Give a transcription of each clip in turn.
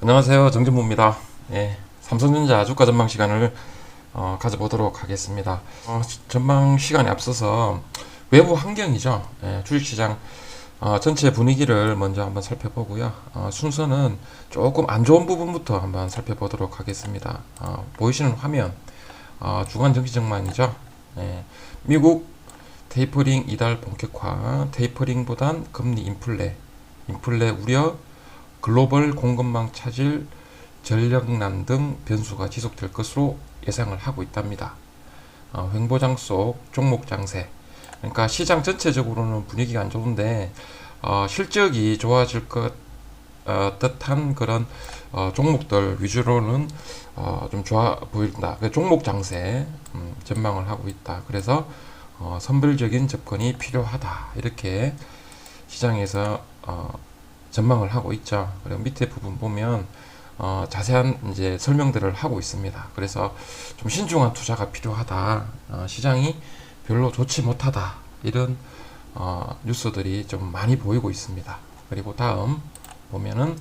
안녕하세요. 정진무입니다. 예, 삼성전자 주가 전망 시간을 가져보도록 하겠습니다. 전망 시간에 앞서서 외부 환경이죠. 예, 주식시장 전체 분위기를 먼저 한번 살펴보고요. 순서는 조금 안 좋은 부분부터 한번 살펴보도록 하겠습니다. 보이시는 화면 주간 정시 전망이죠. 예, 미국 테이퍼링 이달 본격화, 테이퍼링보단 금리 인플레 우려, 글로벌 공급망 차질, 전력난 등 변수가 지속될 것으로 예상을 하고 있답니다. 횡보장 속 종목 장세. 그러니까 시장 전체적으로는 분위기가 안 좋은데 실적이 좋아질 것 뜻한 그런 종목들 위주로는 좀 좋아 보인다. 종목 장세 전망을 하고 있다. 그래서 선별적인 접근이 필요하다. 이렇게 시장에서 전망을 하고 있죠. 그리고 밑에 부분 보면 자세한 이제 설명들을 하고 있습니다. 그래서 좀 신중한 투자가 필요하다. 시장이 별로 좋지 못하다. 이런 뉴스들이 좀 많이 보이고 있습니다. 그리고 다음 보면은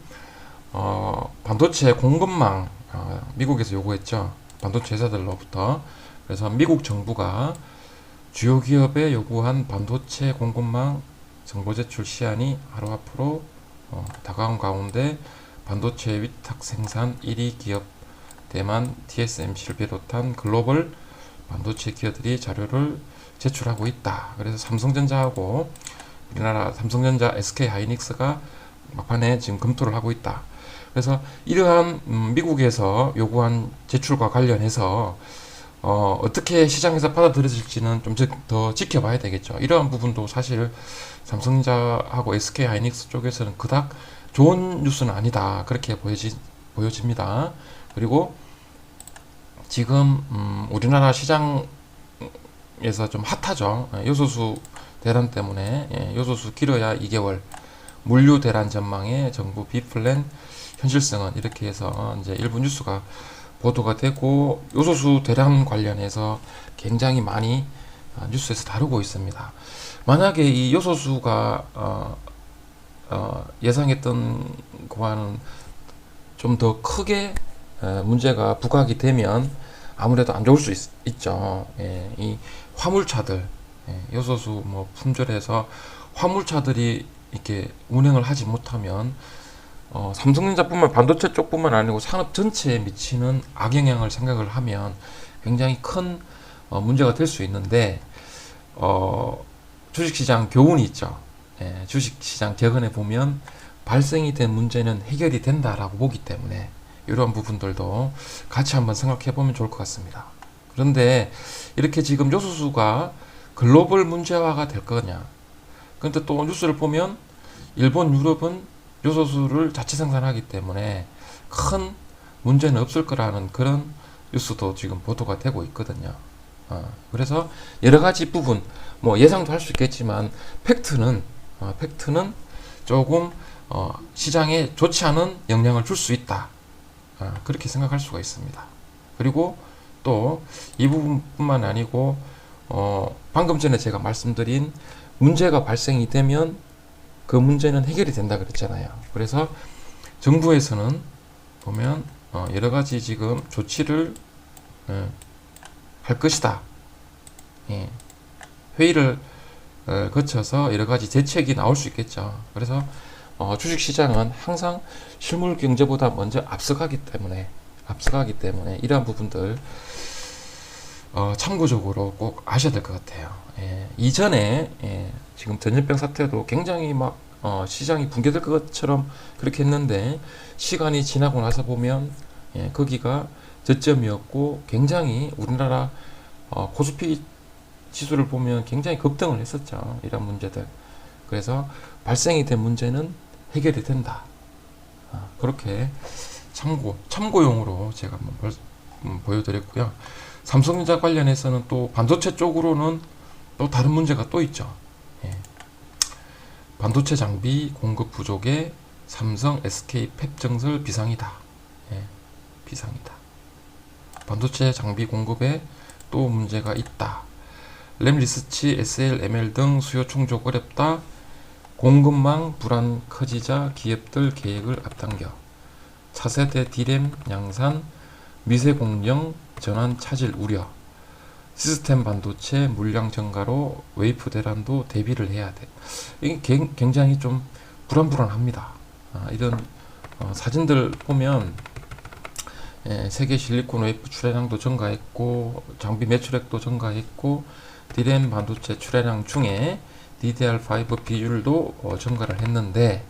반도체 공급망 미국에서 요구했죠. 반도체 회사들로부터. 그래서 미국 정부가 주요 기업에 요구한 반도체 공급망 정보 제출 시한이 하루 앞으로 다가온 가운데 반도체 위탁 생산 1위 기업 대만 TSMC를 비롯한 글로벌 반도체 기업들이 자료를 제출하고 있다. 그래서 삼성전자하고 우리나라 삼성전자, SK 하이닉스가 막판에 지금 검토를 하고 있다. 그래서 이러한 미국에서 요구한 제출과 관련해서 어떻게 시장에서 받아들여질지는 좀 더 지켜봐야 되겠죠. 이러한 부분도 사실 삼성전자하고 SK 하이닉스 쪽에서는 그닥 좋은 뉴스는 아니다. 그렇게 보여집니다. 그리고 지금 우리나라 시장에서 좀 핫하죠. 요소수 대란 때문에 요소수 길어야 2개월 물류 대란 전망에 정부 비플랜 현실성은 이렇게 해서 이제 일부 뉴스가 보도가 되고 요소수 대란 관련해서 굉장히 많이 뉴스에서 다루고 있습니다. 만약에 이 요소수가 예상했던 거와는 좀 더 크게 문제가 부각이 되면 아무래도 안 좋을 수 있죠. 예, 이 화물차들 요소수 뭐 품절해서 화물차들이 이렇게 운행을 하지 못하면 삼성전자뿐만 반도체 쪽뿐만 아니고 산업 전체에 미치는 악영향을 생각을 하면 굉장히 큰 문제가 될 수 있는데 주식시장 교훈이 있죠. 주식시장 격언에 보면 발생이 된 문제는 해결이 된다라고 보기 때문에 이런 부분들도 같이 한번 생각해 보면 좋을 것 같습니다. 그런데 이렇게 지금 요소수가 글로벌 문제화가 될 거냐? 그런데 또 뉴스를 보면 일본, 유럽은 요소수를 자체 생산하기 때문에 큰 문제는 없을 거라는 그런 뉴스도 지금 보도가 되고 있거든요. 그래서 여러 가지 부분, 뭐 예상도 할 수 있겠지만 팩트는 조금 시장에 좋지 않은 영향을 줄 수 있다. 그렇게 생각할 수가 있습니다. 그리고 또 이 부분뿐만 아니고 방금 전에 제가 말씀드린 문제가 발생이 되면 그 문제는 해결이 된다 그랬잖아요. 그래서 정부에서는 보면 여러 가지 지금 조치를 할 것이다. 예. 회의를 거쳐서 여러 가지 대책이 나올 수 있겠죠. 그래서 주식시장은 항상 실물 경제보다 먼저 앞서가기 때문에 이러한 부분들 참고적으로 꼭 아셔야 될 것 같아요. 이전에 지금 전염병 사태도 굉장히 막 시장이 붕괴될 것처럼 그렇게 했는데 시간이 지나고 나서 보면 거기가 저점이었고 굉장히 우리나라 코스피 지수를 보면 굉장히 급등을 했었죠. 이런 문제들. 그래서 발생이 된 문제는 해결이 된다. 그렇게 참고용으로 제가 한번 보여드렸고요. 삼성전자 관련해서는 또 반도체 쪽으로는 또 다른 문제가 또 있죠. 반도체 장비 공급 부족에 삼성, SK 팹 증설 비상이다. 비상이다. 반도체 장비 공급에 또 문제가 있다. 램 리서치, SLML 등 수요 충족 어렵다. 공급망 불안 커지자 기업들 계획을 앞당겨 4세대 D램 양산, 미세 공정 전환 차질 우려, 시스템 반도체 물량 증가로 웨이프 대란도 대비를 해야 돼. 이게 굉장히 좀 불안합니다. 이런 사진들 보면 세계 실리콘 웨이프 출하량도 증가했고 장비 매출액도 증가했고 D램 반도체 출하량 중에 DDR5 비율도 증가를 했는데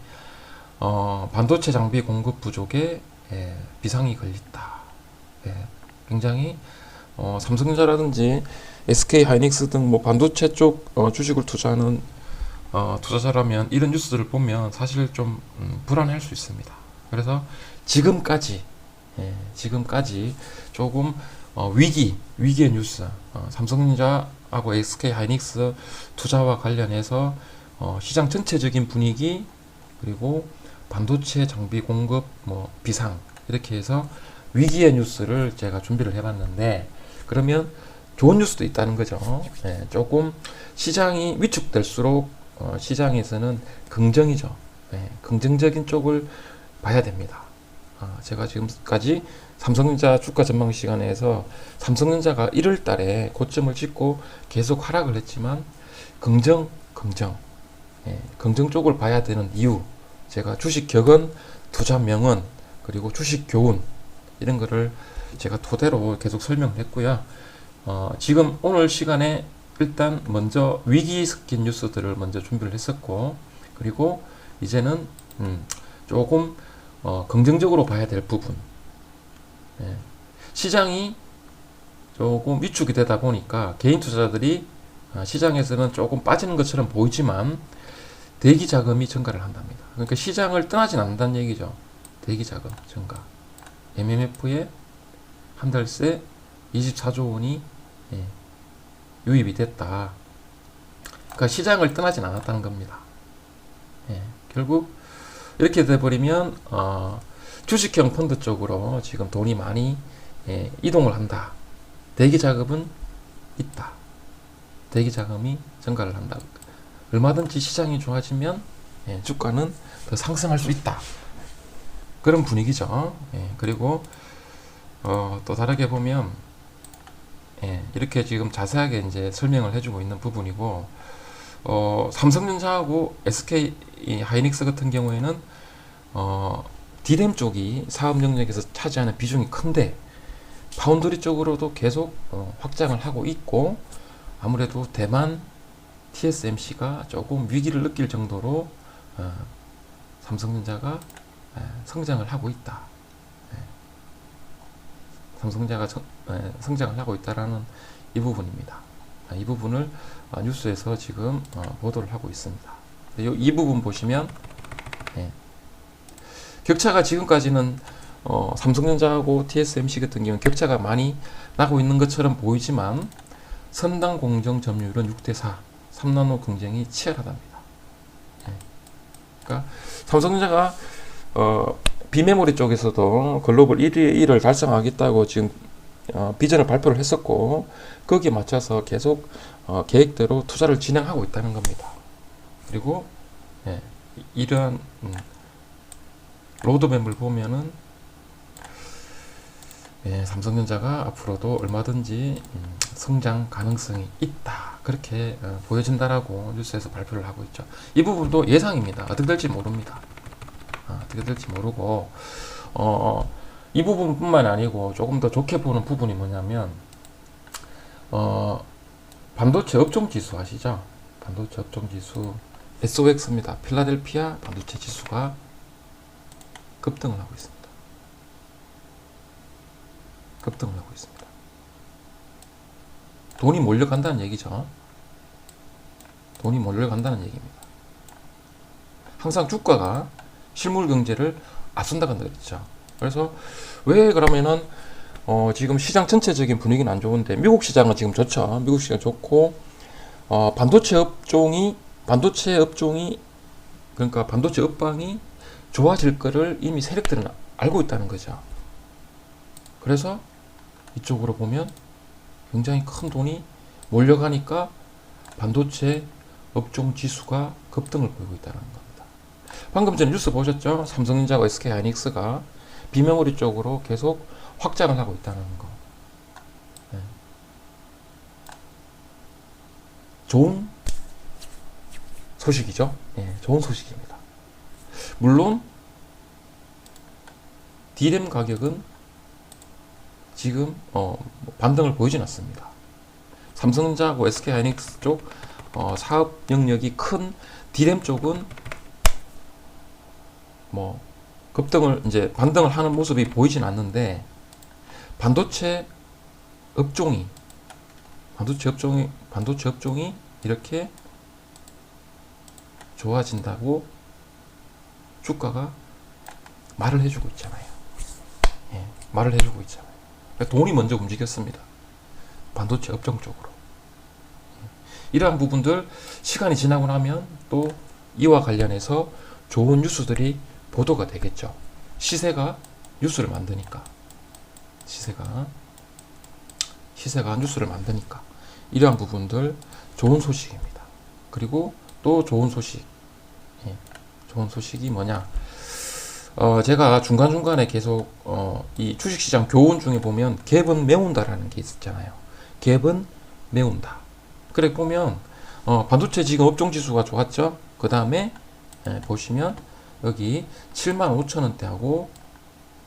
반도체 장비 공급 부족에 비상이 걸렸다. 굉장히 삼성전자라든지 SK 하이닉스 등 뭐 반도체 쪽 주식을 투자하는 투자자라면 이런 뉴스를 보면 사실 좀 불안할 수 있습니다. 그래서 지금까지 조금 위기의 뉴스, 삼성전자하고 SK 하이닉스 투자와 관련해서 시장 전체적인 분위기, 그리고 반도체 장비 공급 뭐 비상, 이렇게 해서 위기의 뉴스를 제가 준비를 해봤는데, 그러면 좋은 뉴스도 있다는 거죠. 조금 시장이 위축될수록 시장에서는 긍정이죠. 긍정적인 쪽을 봐야 됩니다. 제가 지금까지 삼성전자 주가 전망 시간에서 삼성전자가 1월 달에 고점을 찍고 계속 하락을 했지만 긍정 쪽을 봐야 되는 이유, 제가 주식 격언, 투자 명언, 그리고 주식 교훈, 이런 거를 제가 토대로 계속 설명을 했고요. 지금 오늘 시간에 일단 먼저 위기 섞인 뉴스들을 먼저 준비를 했었고, 그리고 이제는 조금 긍정적으로 봐야 될 부분, 시장이 조금 위축이 되다 보니까 개인 투자자들이 시장에서는 조금 빠지는 것처럼 보이지만 대기 자금이 증가를 한답니다. 그러니까 시장을 떠나진 않는다는 얘기죠. 대기 자금 증가. MMF에 한 달 새 24조 원이 유입이 됐다. 그러니까 시장을 떠나진 않았다는 겁니다. 결국 이렇게 돼버리면 주식형 펀드 쪽으로 지금 돈이 많이 이동을 한다. 대기 자금은 있다. 대기 자금이 증가를 한다. 얼마든지 시장이 좋아지면 주가는 더 상승할 수 있다. 그런 분위기죠. 그리고 또 다르게 보면 이렇게 지금 자세하게 이제 설명을 해주고 있는 부분이고, 삼성전자하고 SK 하이닉스 같은 경우에는 D램 쪽이 사업 영역에서 차지하는 비중이 큰데 파운드리 쪽으로도 계속 확장을 하고 있고, 아무래도 대만 TSMC가 조금 위기를 느낄 정도로 삼성전자가 성장을 하고 있다. 삼성전자가 성장을 하고 있다라는 이 부분입니다. 이 부분을 뉴스에서 지금 보도를 하고 있습니다. 이 부분 보시면 격차가 지금까지는 삼성전자하고 TSMC 같은 경우는 격차가 많이 나고 있는 것처럼 보이지만 선당 공정 점유율은 6대4, 3나노 경쟁이 치열하답니다. 그러니까 삼성전자가 비메모리 쪽에서도 글로벌 1위의 1을 달성하겠다고 지금 비전을 발표를 했었고, 거기에 맞춰서 계속 계획대로 투자를 진행하고 있다는 겁니다. 그리고 이러한 로드맵을 보면은 삼성전자가 앞으로도 얼마든지 성장 가능성이 있다, 그렇게 보여진다라고 뉴스에서 발표를 하고 있죠. 이 부분도 예상입니다. 어떻게 될지 모릅니다. 어떻게 될지 모르고, 이 부분뿐만 아니고 조금 더 좋게 보는 부분이 뭐냐면, 반도체 업종 지수 아시죠? 반도체 업종 지수 SOX입니다. 필라델피아 반도체 지수가 급등을 하고 있습니다. 급등을 하고 있습니다. 돈이 몰려간다는 얘기죠. 돈이 몰려간다는 얘기입니다. 항상 주가가 실물 경제를 앞선다고 그랬죠. 그래서 왜 그러면은 지금 시장 전체적인 분위기는 안 좋은데 미국 시장은 지금 좋죠. 미국 시장 좋고 반도체 업종이 그러니까 반도체 업방이 좋아질 거를 이미 세력들은 알고 있다는 거죠. 그래서 이쪽으로 보면 굉장히 큰 돈이 몰려가니까 반도체 업종 지수가 급등을 보이고 있다는 겁니다. 방금 전에 뉴스 보셨죠? 삼성전자와 SK 하이닉스가 비메모리 쪽으로 계속 확장을 하고 있다는 거. 예. 좋은 소식이죠. 예, 좋은 소식입니다. 물론 D램 가격은 지금 반등을 보이진 않습니다. 삼성전자하고 SK하이닉스 쪽 사업 영역이 큰 D램 쪽은 뭐 급등을 이제 반등을 하는 모습이 보이진 않는데, 반도체 업종이 이렇게 좋아진다고 주가가 말을 해주고 있잖아요. 예, 말을 해주고 있잖아요. 돈이 먼저 움직였습니다. 반도체 업종 쪽으로. 이러한 부분들 시간이 지나고 나면 또 이와 관련해서 좋은 뉴스들이 보도가 되겠죠. 시세가 뉴스를 만드니까. 시세가 뉴스를 만드니까. 이러한 부분들 좋은 소식입니다. 그리고 또 좋은 소식. 예, 좋은 소식이 뭐냐? 제가 중간중간에 계속 이 주식시장 교훈 중에 보면 갭은 메운다라는 게 있잖아요. 갭은 메운다. 그래 보면 반도체 지금 업종지수가 좋았죠. 그 다음에 보시면 여기 75,000원대하고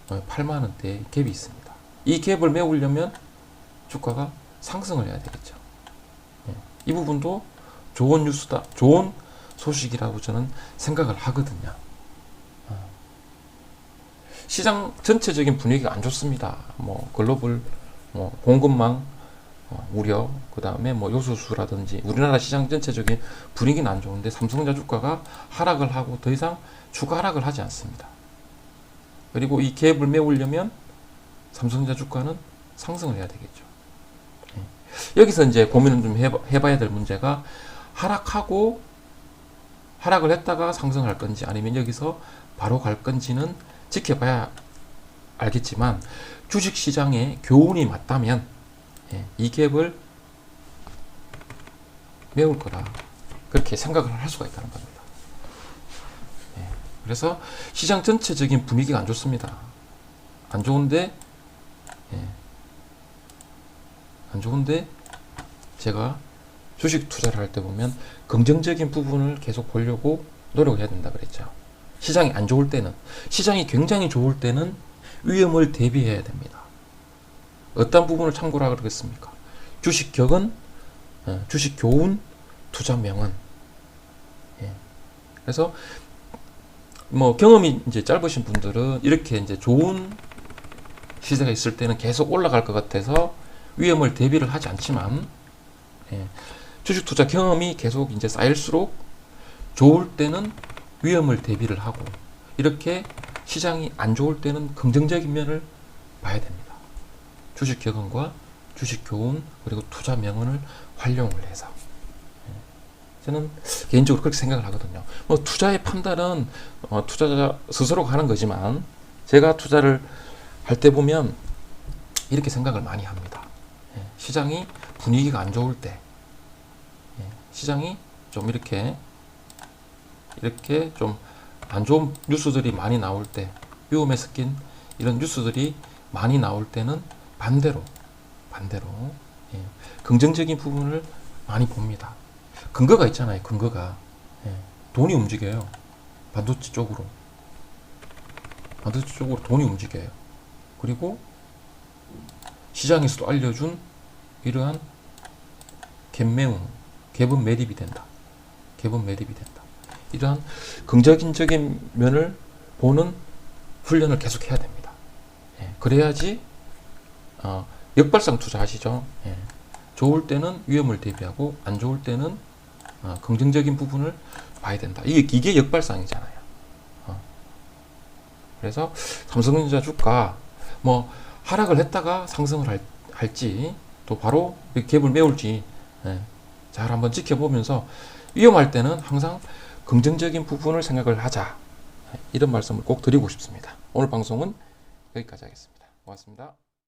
8만원대 갭이 있습니다. 이 갭을 메우려면 주가가 상승을 해야 되겠죠. 이 부분도 좋은 뉴스다, 좋은 소식이라고 저는 생각을 하거든요. 시장 전체적인 분위기가 안 좋습니다. 뭐 글로벌 공급망 우려, 그 다음에 뭐 요소수라든지 우리나라 시장 전체적인 분위기는 안 좋은데 삼성전자 주가가 하락을 하고 더 이상 주가 하락을 하지 않습니다. 그리고 이 갭을 메우려면 삼성전자 주가는 상승을 해야 되겠죠. 여기서 이제 고민을 좀 해봐야 될 문제가, 하락을 했다가 상승할 건지 아니면 여기서 바로 갈 건지는 지켜봐야 알겠지만, 주식시장의 교훈이 맞다면 이 갭을 메울 거다, 그렇게 생각을 할 수가 있다는 겁니다. 그래서 시장 전체적인 분위기가 안 좋습니다. 안 좋은데 제가 주식 투자를 할 때 보면 긍정적인 부분을 계속 보려고 노력을 해야 된다 그랬죠. 시장이 안 좋을 때는, 시장이 굉장히 좋을 때는 위험을 대비해야 됩니다. 어떤 부분을 참고로 하라 그러겠습니까? 주식격은, 주식교훈, 투자명은. 그래서 뭐 경험이 이제 짧으신 분들은 이렇게 이제 좋은 시세가 있을 때는 계속 올라갈 것 같아서 위험을 대비를 하지 않지만, 주식 투자 경험이 계속 이제 쌓일수록 좋을 때는 위험을 대비를 하고, 이렇게 시장이 안 좋을 때는 긍정적인 면을 봐야 됩니다. 주식 경험과 주식 교훈 그리고 투자 명언을 활용을 해서. 저는 개인적으로 그렇게 생각을 하거든요. 뭐 투자의 판단은 투자자 스스로가 하는 거지만, 제가 투자를 할 때 보면 이렇게 생각을 많이 합니다. 시장이 분위기가 안 좋을 때, 시장이 좀 이렇게 좀 안 좋은 뉴스들이 많이 나올 때, 위험에 섞인 이런 뉴스들이 많이 나올 때는 반대로 긍정적인 부분을 많이 봅니다. 근거가 있잖아요. 근거가. 돈이 움직여요. 반도체 쪽으로 돈이 움직여요. 그리고 시장에서도 알려준 이러한 갭은 매립이 된다. 이러한 긍정적인 면을 보는 훈련을 계속 해야 됩니다. 그래야지 역발상 투자하시죠. 좋을 때는 위험을 대비하고 안 좋을 때는 긍정적인 부분을 봐야 된다. 이게 역발상이잖아요. 그래서 삼성전자 주가 뭐 하락을 했다가 상승을 할지, 또 바로 갭을 메울지 잘 한번 지켜보면서, 위험할 때는 항상 긍정적인 부분을 생각을 하자, 이런 말씀을 꼭 드리고 싶습니다. 오늘 방송은 여기까지 하겠습니다. 고맙습니다.